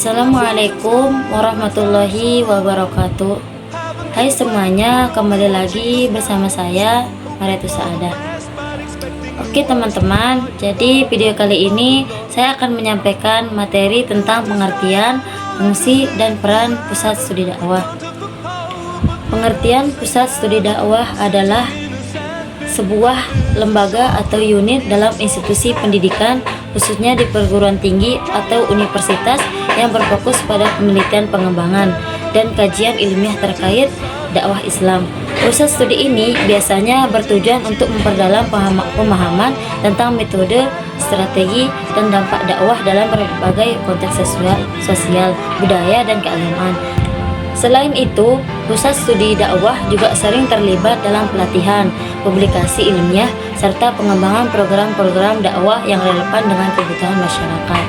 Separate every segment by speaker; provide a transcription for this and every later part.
Speaker 1: Assalamualaikum warahmatullahi wabarakatuh. Hai semuanya, kembali lagi bersama saya Mariatus Saadah. Oke teman-teman, jadi video kali ini saya akan menyampaikan materi tentang pengertian, fungsi, dan peran pusat studi dakwah. Pengertian pusat studi dakwah adalah sebuah lembaga atau unit dalam institusi pendidikan, khususnya di perguruan tinggi atau universitas yang berfokus pada penelitian, pengembangan, dan kajian ilmiah terkait dakwah Islam. Pusat studi ini biasanya bertujuan untuk memperdalam pemahaman tentang metode, strategi, dan dampak dakwah dalam berbagai konteks sosial, budaya, dan keagamaan. Selain itu, pusat studi dakwah juga sering terlibat dalam pelatihan, publikasi ilmiah, serta pengembangan program-program dakwah yang relevan dengan kebutuhan masyarakat.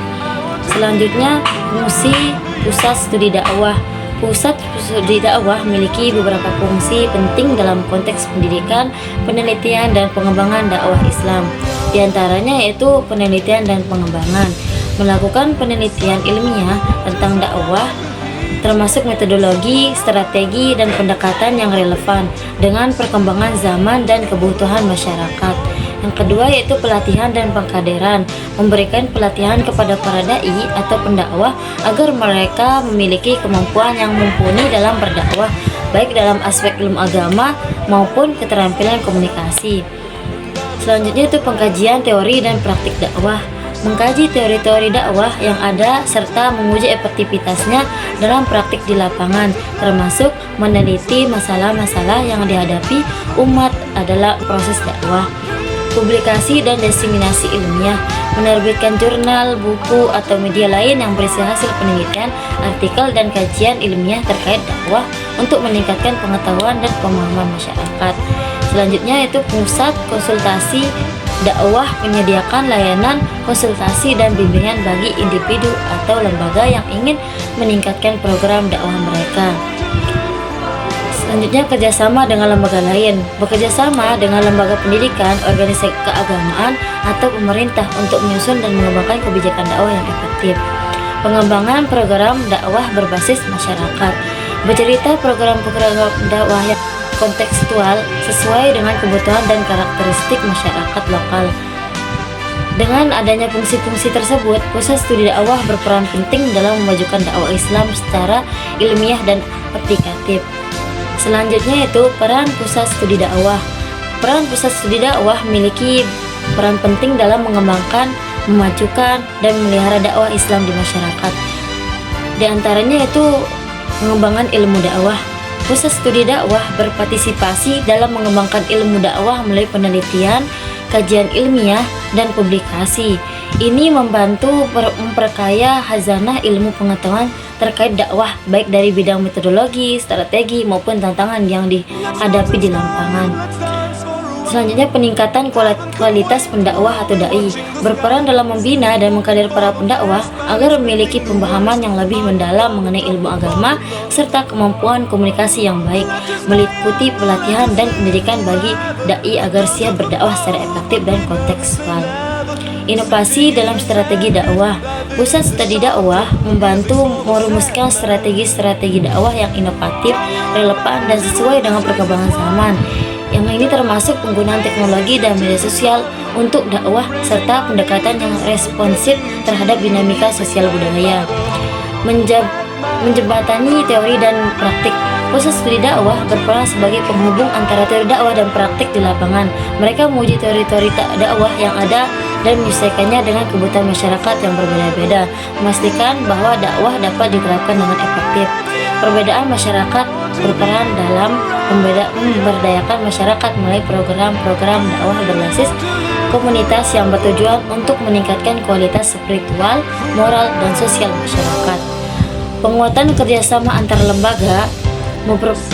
Speaker 1: Selanjutnya, fungsi pusat studi dakwah. Pusat studi dakwah memiliki beberapa fungsi penting dalam konteks pendidikan, penelitian, dan pengembangan dakwah Islam. Di antaranya yaitu penelitian dan pengembangan, melakukan penelitian ilmiah tentang dakwah, termasuk metodologi, strategi, dan pendekatan yang relevan dengan perkembangan zaman dan kebutuhan masyarakat. Yang kedua yaitu pelatihan dan pengkaderan, memberikan pelatihan kepada para dai atau pendakwah agar mereka memiliki kemampuan yang mumpuni dalam berdakwah, baik dalam aspek ilmu agama maupun keterampilan komunikasi. Selanjutnya itu pengkajian teori dan praktik dakwah, mengkaji teori-teori dakwah yang ada serta menguji efektivitasnya dalam praktik di lapangan, termasuk meneliti masalah-masalah yang dihadapi umat adalah proses dakwah. Publikasi dan diseminasi ilmiah, menerbitkan jurnal, buku, atau media lain yang berisi hasil penelitian, artikel, dan kajian ilmiah terkait dakwah untuk meningkatkan pengetahuan dan pemahaman masyarakat. Selanjutnya yaitu pusat konsultasi dakwah, menyediakan layanan konsultasi dan bimbingan bagi individu atau lembaga yang ingin meningkatkan program dakwah mereka. Selanjutnya kerjasama dengan lembaga lain, bekerjasama dengan lembaga pendidikan, organisasi keagamaan, atau pemerintah untuk menyusun dan mengembangkan kebijakan dakwah yang efektif. Pengembangan program dakwah berbasis masyarakat, bercerita program-program dakwah yang kontekstual sesuai dengan kebutuhan dan karakteristik masyarakat lokal. Dengan adanya fungsi-fungsi tersebut, pusat studi dakwah berperan penting dalam memajukan dakwah Islam secara ilmiah dan aplikatif. Selanjutnya yaitu peran pusat studi dakwah. Peran pusat studi dakwah memiliki peran penting dalam mengembangkan, memajukan, dan memelihara dakwah Islam di masyarakat. Di antaranya yaitu pengembangan ilmu dakwah. Pusat studi dakwah berpartisipasi dalam mengembangkan ilmu dakwah melalui penelitian, kajian ilmiah, dan publikasi. Ini membantu memperkaya khazanah ilmu pengetahuan terkait dakwah, baik dari bidang metodologi, strategi, maupun tantangan yang dihadapi di lapangan. Selanjutnya peningkatan kualitas pendakwah atau dai, berperan dalam membina dan mengkader para pendakwah agar memiliki pemahaman yang lebih mendalam mengenai ilmu agama serta kemampuan komunikasi yang baik, meliputi pelatihan dan pendidikan bagi dai agar siap berdakwah secara efektif dan kontekstual. Inovasi dalam strategi dakwah. Pusat studi dakwah membantu merumuskan strategi-strategi dakwah yang inovatif, relevan, dan sesuai dengan perkembangan zaman. Yang ini termasuk penggunaan teknologi dan media sosial untuk dakwah serta pendekatan yang responsif terhadap dinamika sosial budaya. Menjembatani teori dan praktik. Pusat studi dakwah berperan sebagai penghubung antara teori dakwah dan praktik di lapangan. Mereka menguji teori-teori dakwah yang ada dan menyesuaikannya dengan kebutuhan masyarakat yang berbeda-beda, memastikan bahwa dakwah dapat diterapkan dengan efektif. Perbedaan masyarakat berperan dalam memberdayakan masyarakat melalui program-program dakwah berbasis komunitas yang bertujuan untuk meningkatkan kualitas spiritual, moral, dan sosial masyarakat. Penguatan kerjasama antar lembaga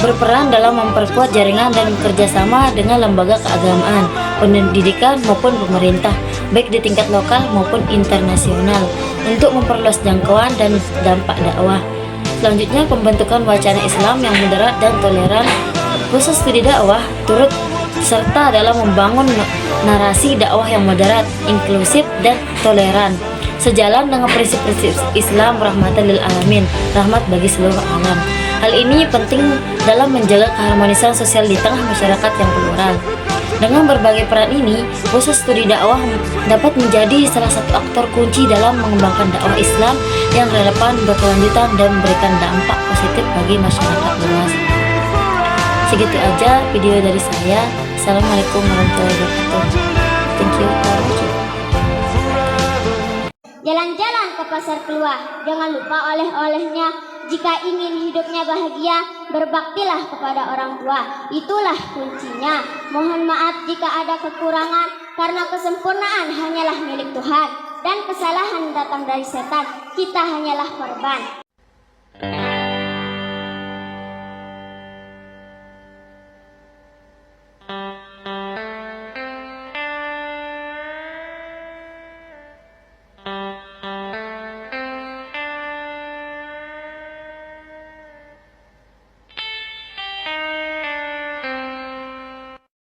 Speaker 1: berperan dalam memperkuat jaringan dan kerjasama dengan lembaga keagamaan, pendidikan, maupun pemerintah, baik di tingkat lokal maupun internasional, untuk memperluas jangkauan dan dampak dakwah. Selanjutnya, pembentukan wacana Islam yang moderat dan toleran. Pusat studi dakwah turut serta dalam membangun narasi dakwah yang moderat, inklusif, dan toleran, sejalan dengan prinsip-prinsip Islam rahmatan lil alamin, rahmat bagi seluruh alam. Hal ini penting dalam menjaga keharmonisan sosial di tengah masyarakat yang plural. Dengan berbagai peran ini, proses studi dakwah dapat menjadi salah satu aktor kunci dalam mengembangkan dakwah Islam yang relevan, berkelanjutan, dan memberikan dampak positif bagi masyarakat luas. Segitu aja video dari saya. Assalamualaikum warahmatullahi wabarakatuh. Thank you for watching.
Speaker 2: Jalan-jalan ke pasar keluar, jangan lupa oleh-olehnya. Jika ingin hidupnya bahagia, berbaktilah kepada orang tua. Itulah kuncinya. Mohon maaf jika ada kekurangan, karena kesempurnaan hanyalah milik Tuhan, dan kesalahan datang dari setan. Kita hanyalah korban.